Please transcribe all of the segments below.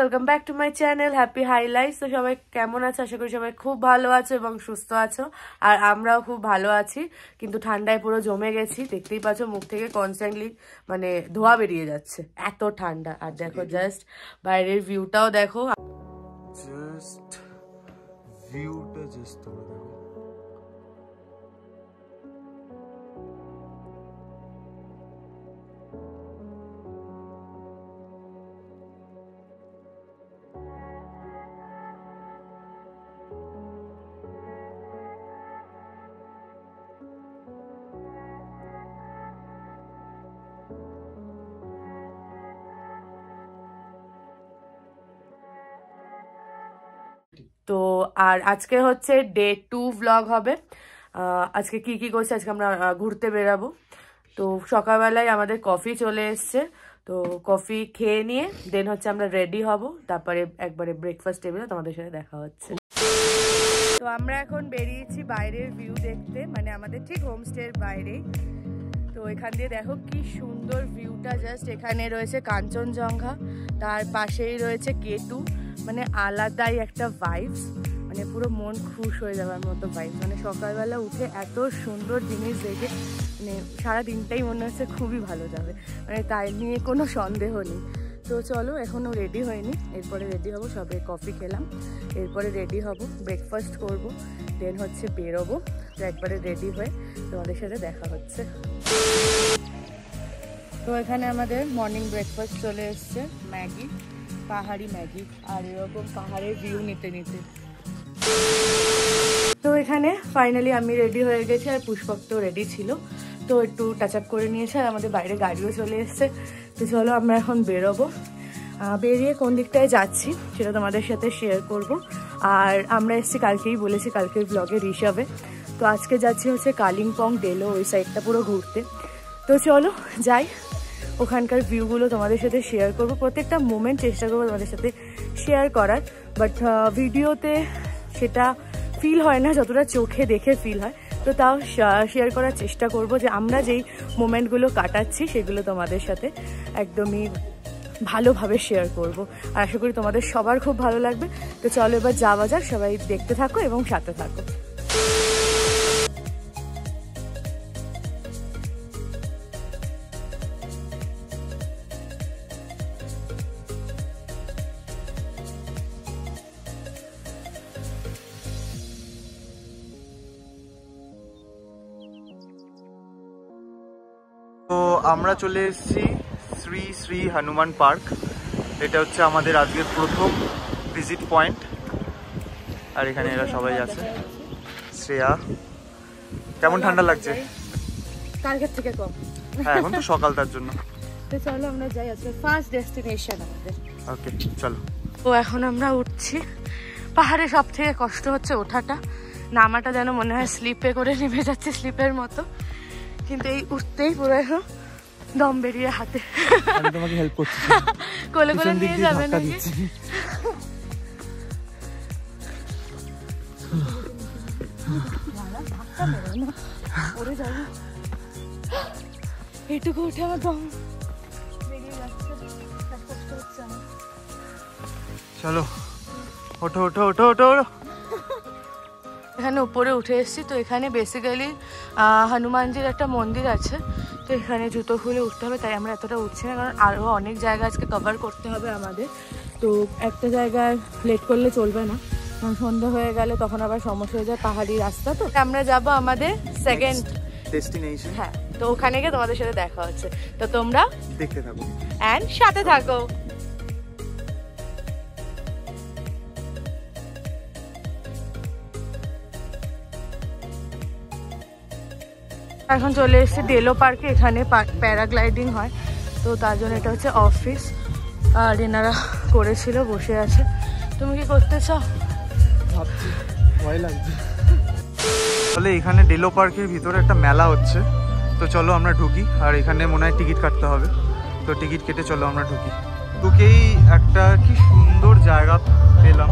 Welcome back to my channel happy highlights. তো সবাই কেমন আছে? আশা করি সবাই খুব ভালো আছো এবং সুস্থ আছো, আর আমরাও খুব ভালো আছি। কিন্তু ঠান্ডায় পুরো জমে গেছি, দেখতেই পাচ্ছ মুখ থেকে কনস্ট্যান্টলি মানে ধোয়া বেরিয়ে যাচ্ছে, এত ঠান্ডা। আর দেখো জাস্ট বাইরের ভিউটাও দেখো, জাস্ট ভিউটা জাস্ট তোমরা দেখো। তো আর আজকে হচ্ছে ডে 2 ব্লগ হবে। আজকে কি কি করছে, আজকে আমরা ঘুরতে বেরাবো। তো সকালবেলায় আমাদের কফি চলে এসছে, তো কফি খেয়ে নিয়ে দেন হচ্ছে আমরা রেডি হব, তারপরে একবারে ব্রেকফাস্ট টেবিলে তোমাদের সাথে দেখা হচ্ছে। তো আমরা এখন বেরিয়েছি বাইরের ভিউ দেখতে, মানে আমাদের ঠিক হোমস্টের বাইরেই। তো এখান দিয়ে দেখো কি সুন্দর ভিউটা, জাস্ট এখানে রয়েছে কাঞ্চনজঙ্ঘা, তার পাশেই রয়েছে কেতু, মানে আলাদাই একটা ভাইবস, মানে পুরো মন খুশ হয়ে যাওয়ার মতো ভাইবস। মানে সকালবেলা উঠে এত সুন্দর জিনিস দেখে মানে সারা দিনটাই মনে হচ্ছে খুবই ভালো যাবে, মানে তাই নিয়ে কোনো সন্দেহ নেই। তো চলো, এখনও রেডি হয়নি, এরপরে রেডি হব। সবে কফি খেলাম, এরপরে রেডি হব, ব্রেকফাস্ট করব, দেন হচ্ছে বেরোবো। তো একবারে রেডি হয়ে তোমাদের সাথে দেখা হচ্ছে। তো এখানে আমাদের মর্নিং ব্রেকফাস্ট চলে এসছে, ম্যাগি, পাহাড়ি ম্যাগি, আর এরকম পাহাড়ের ভিউ নিতে নিতে। তো এখানে ফাইনালি আমি রেডি হয়ে গেছি, আর পুষ্পক তো রেডি ছিল, তো একটু টাচ আপ করে নিয়েছে, আর আমাদের বাইরে গাড়িও চলে এসছে। তো চলো আমরা এখন বেরোবো। বেরিয়ে কোন দিকটায় যাচ্ছি সেটা তোমাদের সাথে শেয়ার করব। আর আমরা এসেছি কালকেই বলেছি, কালকের ব্লগে ঋষভে। তো আজকে যাচ্ছি হচ্ছে কালিম্পং, ডেলো, ওই সাইডটা পুরো ঘুরতে। তো চলো যাই, ওখানকার ভিউগুলো তোমাদের সাথে শেয়ার করব, প্রত্যেকটা মোমেন্ট চেষ্টা করবো তোমাদের সাথে শেয়ার করার। বাট ভিডিওতে সেটা ফিল হয় না যতটা চোখে দেখে ফিল হয়। তো তাও শেয়ার করার চেষ্টা করব, যে আমরা যেই মোমেন্টগুলো কাটাচ্ছি সেগুলো তোমাদের সাথে একদমই ভালোভাবে শেয়ার করব, আর আশা করি তোমাদের সবার খুব ভালো লাগবে। তো চলো এবার যাওয়া যাক, সবাই দেখতে থাকো এবং সাথে থাকো। তো আমরা চলে এসেছি শ্রী শ্রী হনুমান পার্ক। এটা হচ্ছে আমাদের আজকের প্রথম ভিজিট পয়েন্ট, আর এখানে এরা সবাই আছে। শ্রেয়া, কেমন ঠান্ডা লাগছে? কালকের থেকে কম। হ্যাঁ, এখন তো সকাল, তার জন্য। তো চলো আমরা যাই, আজকে ফার্স্ট ডেস্টিনেশন আমাদের। ওকে চলো। তো এখন আমরা উঠছি, পাহাড়ে সব থেকে কষ্ট হচ্ছে ওঠাটা, নামাটা যেন মনে হয় স্লিপে করে নেমে যাচ্ছে, স্লিপের মতো। কিন্তু এই উঠতেই পুরো এখন দম বেরিয়ে হাতে। আমি তোমাকে হেল্প করছি, কোলে কোলে নিয়ে যাবে নাকি? এইটুকু উঠে আমার দম বেরিয়ে যাচ্ছে, কষ্ট হচ্ছে আমার। চলো ওঠো ওঠো ওঠো ওঠো। এখানে উপরে উঠে এসেছি, তো এখানে বেসিক্যালি হনুমানজির একটা মন্দির আছে, তো এখানে জুতো খুলে উঠতে হবে, তাই আমরা এতটা উঠছি না, কারণ আরও অনেক জায়গা আজকে কভার করতে হবে আমাদের। তো একটা জায়গায় লেট করলে চলবে না, কারণ সন্ধ্যা হয়ে গেলে তখন আবার সমস্যা হয়ে যায়, পাহাড়ি রাস্তা। তো আমরা যাব আমাদের সেকেন্ড ডেস্টিনেশন। হ্যাঁ, তো ওখানে গিয়ে তোমাদের সাথে দেখা হচ্ছে। তো তোমরা দেখতে থাকো অ্যান্ড সাথে থাকো। এখন চলে এসেছে ডেলো পার্কে, এখানে প্যারাগ্লাইডিং হয়, তো তার জন্য এটা হচ্ছে অফিস, আর এনারা করেছিল, বসে আছে। তুমি কি করতে চাও? ভাবছি, ভয় লাগছে। তাহলে এখানে ডেলো পার্কের ভিতরে একটা মেলা হচ্ছে, তো চলো আমরা ঢুকি। আর এখানে মনে হয় টিকিট কাটতে হবে, তো টিকিট কেটে চলো আমরা ঢুকি। ঢুকেই একটা কি সুন্দর জায়গা পেলাম।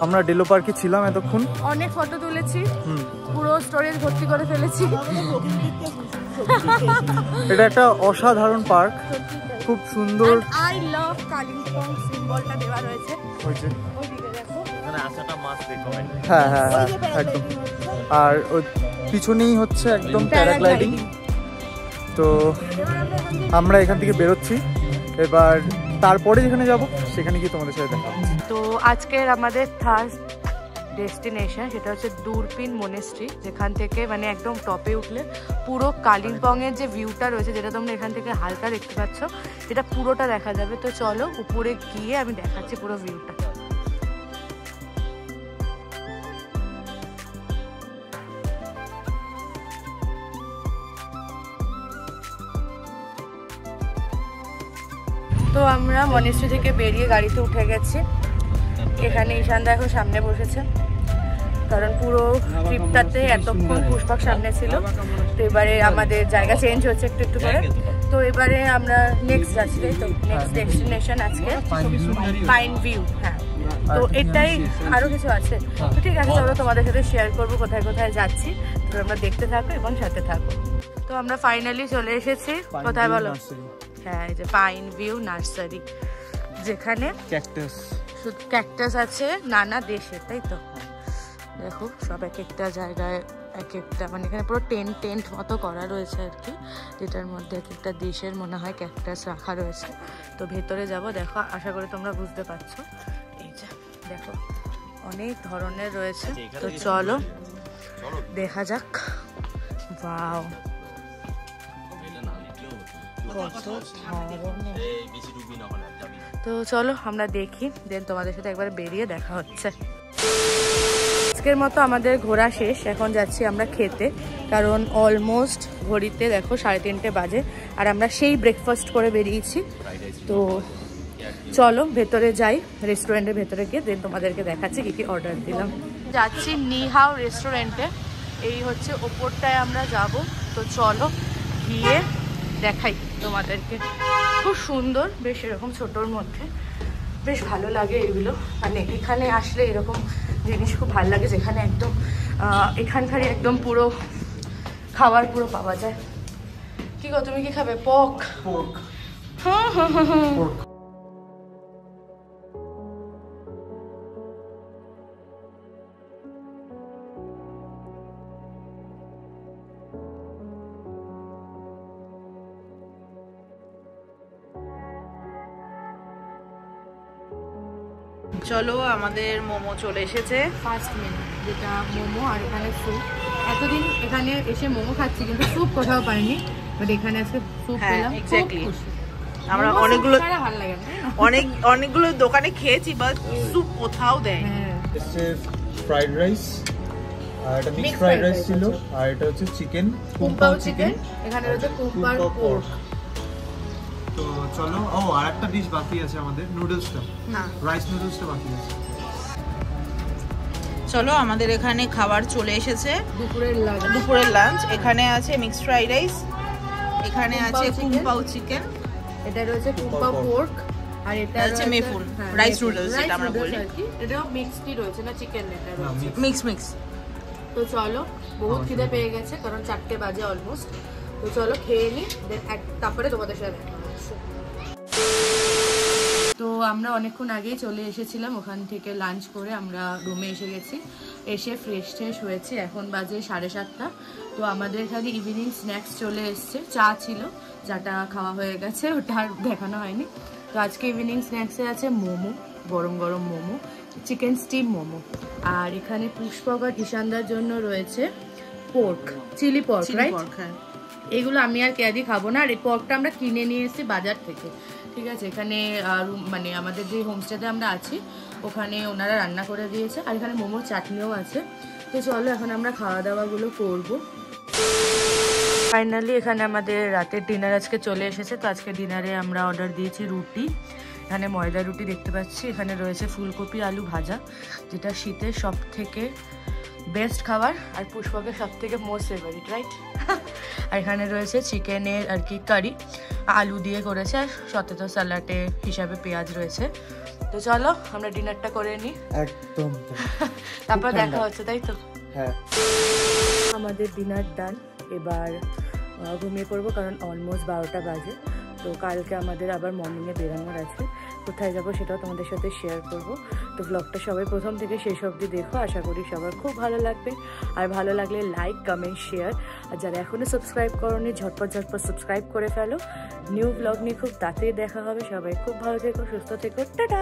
আমরা ডেলো পার্কে ছিলাম এতক্ষণ, অনেক ফটো তুলেছি, পুরো স্টোরেজ ভর্তি করে ফেলেছি। এটা একটা অসাধারণ পার্ক, খুব সুন্দর। আই লাভ কালিম্পং সিম্বলটা দেওয়া রয়েছে ওইদিকে দেখো, এখানে আসাটা মাস্ট রিকমেন্ড। হ্যাঁ হ্যাঁ হ্যাঁ একদম। আর ওই পিছনেই হচ্ছে একদম প্যারাগ্লাইডিং। তো আমরা এখান থেকে বেরোচ্ছি এবার, তারপরে যেখানে যাব সেখানে গিয়ে তোমাদের সাথে দেখা হবে। তো আজকের আমাদের থার্ড ডেস্টিনেশন সেটা হচ্ছে দুরপিন মনেস্ট্রি, যেখান থেকে মানে একদম টপে উঠলে পুরো কালিম্পংয়ের যে ভিউটা রয়েছে, যেটা তোমরা এখান থেকে হালকা দেখতে পাচ্ছ, সেটা পুরোটা দেখা যাবে। তো চলো উপরে গিয়ে আমি দেখাচ্ছি পুরো ভিউটা। তো আমরা মনেস্ট্রি থেকে বেরিয়ে গাড়িতে উঠে গেছি। এখানে ঈশান দেখো সামনে বসেছে, কারণ পুরো ট্রিপটাতে এতক্ষণ পুষ্পক সামনে ছিল। তো এবারে আমাদের জায়গা চেঞ্জ হচ্ছে একটু একটু করে। তো এবারে আমরা নেক্সট যাচ্ছি, তাই তো নেক্সট ডেস্টিনেশন আজকে পাইন ভিউ। হ্যাঁ, তো এটাই, আরো কিছু আছে। তো ঠিক আছে, চলো তোমাদের সাথে শেয়ার করবো কোথায় কোথায় যাচ্ছি, তো আমরা দেখতে থাকো এবং সাথে থাকো। তো আমরা ফাইনালি চলে এসেছি কোথায় বলো? হ্যাঁ, এই যে পাইন ভিউ নার্সারি, যেখানে ক্যাকটাস, শুধু ক্যাকটাস আছে নানা দেশের, তাই তো। দেখো সব এক একটা জায়গায় এক একটা, মানে এখানে পুরো টেন্ট মতো করা রয়েছে আর কি, যেটার মধ্যে এক একটা দেশের মনে হয় ক্যাকটাস রাখা রয়েছে। তো ভেতরে যাব, দেখো, আশা করি তোমরা বুঝতে পারছো। এই যে দেখো অনেক ধরনের রয়েছে। তো চলো দেখা যাক। ওয়াও, তো চলো আমরা দেখি, দেন তোমাদের সাথে একবার বেরিয়ে দেখা হচ্ছে। আজকের মতো আমাদের ঘোরা শেষ, এখন যাচ্ছি আমরা খেতে, কারণ অলমোস্ট ঘড়িতে দেখো 3:30 বাজে, আর আমরা সেই ব্রেকফাস্ট করে বেরিয়েছি। তো চলো ভেতরে যাই, রেস্টুরেন্টের ভেতরে গিয়ে দেন তোমাদেরকে দেখাচ্ছি কি কি অর্ডার দিলাম। যাচ্ছি নিহাও রেস্টুরেন্টে, এই হচ্ছে ওপরটায় আমরা যাব। তো চলো গিয়ে দেখাই তোমাদেরকে। খুব সুন্দর, বেশ এরকম ছোটোর মধ্যে, বেশ ভালো লাগে এগুলো। মানে এখানে আসলে এরকম জিনিস খুব ভালো লাগে, যেখানে একদম এখানকারই একদম পুরো খাবার পুরো পাওয়া যায়। কি গো, তুমি কি খাবে? পক? হ্যাঁ হ্যাঁ হ্যাঁ হ্যাঁ। চলো আমাদের মোমো চলে এসেছে, ফার্স্ট মেনু যেটা মোমো, আর এখানে স্যুপ। এতদিন এখানে এসে মোমো খাচ্ছি কিন্তু স্যুপ কোথাও পাইনি, বাট এখানে আজকে স্যুপ পেলাম। এক্স্যাক্টলি। আমরা অনেকগুলো দোকানে খেয়েছি, বাট স্যুপ কোথাও দেয়। ফ্রাইড রাইস, আর এটা মিক্স ফ্রাইড রাইস ছিল, আর এটা হচ্ছে চিকেন কুম্পাও চিকেন, এখানে রয়েছে কুম্পার পোর্ক। তো চলো, আর একটা ডিশ বাকি আছে আমাদের, নুডলসটা, রাইস নুডলসটা বাকি আছে। চলো আমাদের এখানে খাবার চলে এসেছে, দুপুরের লাঞ্চ। এখানে আছে মিক্স ফ্রাইড রাইস, এখানে আছে কুম্পাও চিকেন, এটা রয়েছে কুম্পাও পোর্ক, আর এটা আছে মেফুন রাইস নুডলস, যেটা আমরা বলি। এটাও মিক্সডই রয়েছে না, চিকেন এটা রয়েছে মিক্স। তো চলো, বহুত খিদে পেয়ে গেছে, কারণ 4টে বাজে অলমোস্ট। তো চলো খেয়ে নিই, তারপরে তোমাদের সাথে দেখা হচ্ছে। তো আমরা অনেকক্ষণ আগেই চলে এসেছিলাম, ওখান থেকে লাঞ্চ করে আমরা রুমে এসে গেছি। এসে ফ্রেশ হয়েছি, এখন বাজে 7:30। তো আমাদের এখানে ইভিনিং স্ন্যাক্স চলে এসছে, চা ছিল, চাটা খাওয়া হয়ে গেছে, ওটা আর দেখানো হয়নি। তো আজকে ইভিনিং স্ন্যাক্সে আছে মোমো, গরম গরম মোমো, চিকেন স্টিম মোমো, আর এখানে পুষ্পক আর ঈশানদার জন্য রয়েছে পোর্ক, চিলি পোর্ক, রাইট? এগুলো আমি আর কেয়াদি খাবো না, আর এই পর্কটা আমরা কিনে নিয়ে এসেছি বাজার থেকে, ঠিক আছে? এখানে মানে আমাদের যে হোমস্টেতে আমরা আছি ওখানে ওনারা রান্না করে দিয়েছে, আর এখানে মোমোর চাটনিও আছে। তো চলো এখন আমরা খাওয়া দাওয়াগুলো করবো। ফাইনালি এখানে আমাদের রাতের ডিনার আজকে চলে এসেছে। তো আজকে ডিনারে আমরা অর্ডার দিয়েছি রুটি, এখানে ময়দা রুটি দেখতে পাচ্ছি, এখানে রয়েছে ফুলকপি আলু ভাজা, যেটা শীতের সব থেকে বেস্ট খাবার আর পুষ্পকের সব থেকে মোস্ট ফেভারিট, রাইট? আর এখানে রয়েছে চিকেনের আর কি কারি, আলু দিয়ে করেছে, আর সাথে তো স্যালাডে হিসাবে পেঁয়াজ রয়েছে। তো চলো আমরা ডিনারটা করে নিই। একদম। তারপর দেখা হচ্ছে, তাই তো? হ্যাঁ, আমাদের ডিনার ডান। এবার ঘুমিয়ে পড়বো, কারণ অলমোস্ট 12টা বাজে। তো কালকে আমাদের আবার মর্নিংয়ে বেরোনোর আছে, কোথায় যাবো সেটাও তোমাদের সাথে শেয়ার করব। তো ব্লগটা সবাই প্রথম থেকে শেষ অবধি দেখো, আশা করি সবার খুব ভালো লাগবে। আর ভালো লাগলে লাইক, কমেন্ট, শেয়ার। আর যারা এখনও সাবস্ক্রাইব করোনি ঝটপট সাবস্ক্রাইব করে ফেলো। নিউ ব্লগ নিয়ে খুব তাড়াতাড়ি দেখা হবে। সবাই খুব ভালো থেকো, সুস্থ থেকো, টাটা।